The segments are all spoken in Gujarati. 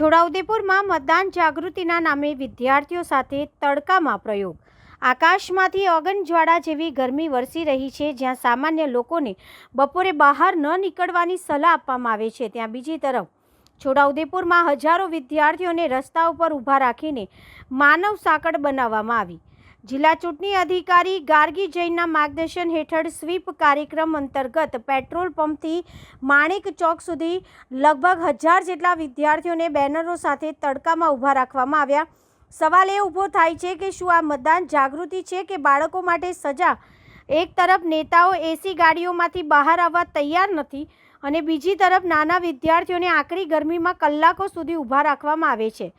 છોટાઉદેપુરમાં મતદાન જાગૃતિના નામે વિદ્યાર્થીઓ સાથે તડકામાં પ્રયોગ। આકાશમાંથી અગનજ્વાળા જેવી ગરમી વરસી રહી છે। જ્યાં સામાન્ય લોકોને બપોરે બહાર ન નીકળવાની સલાહ આપવામાં આવે છે, ત્યાં બીજી તરફ છોટાઉદેપુરમાં હજારો વિદ્યાર્થીઓને રસ્તા ઉપર ઊભા રાખીને માનવ સાંકળ બનાવવામાં આવી। જિલ્લા ચૂંટણી અધિકારી ગાર્ગી જૈનના માર્ગદર્શન હેઠળ સ્વીપ કાર્યક્રમ અંતર્ગત પેટ્રોલ પંપથી માણેક ચોક સુધી લગભગ 1000 જેટલા વિદ્યાર્થીઓને બેનરો સાથે તડકામાં ઊભા રાખવામાં આવ્યા। સવાલ એ ઊભો થાય છે કે શું આ મતદાન જાગૃતિ છે કે બાળકો માટે સજા? એક તરફ નેતાઓ એસી ગાડીઓમાંથી બહાર આવવા તૈયાર નથી અને બીજી તરફ નાના વિદ્યાર્થીઓને આકરી ગરમીમાં કલાકો સુધી ઊભા રાખવામાં આવે છે।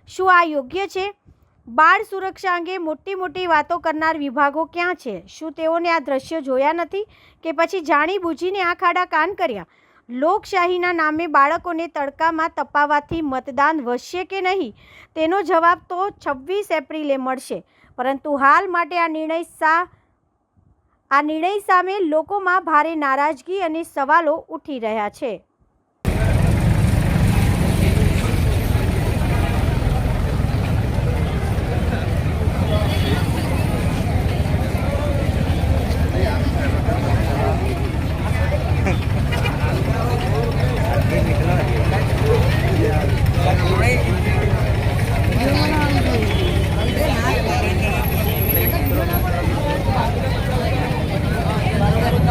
શું આ યોગ્ય છે? બાળ સુરક્ષા અંગે મોટી વાતો કરનાર વિભાગો ક્યાં છે? શું તેઓને આ દ્રશ્યો જોયા નથી કે પછી જાણી બૂજીને આંખ આડા કાન કર્યા? લોકશાહીના નામે બાળકોને તડકામાં તપાવવાથી મતદાન વધશે કે નહીં, તેનો જવાબ તો 26 એપ્રિલે મળશે। પરંતુ હાલ માટે આ નિર્ણય સામે લોકોમાં ભારે નારાજગી અને સવાલો ઉઠી રહ્યા છે।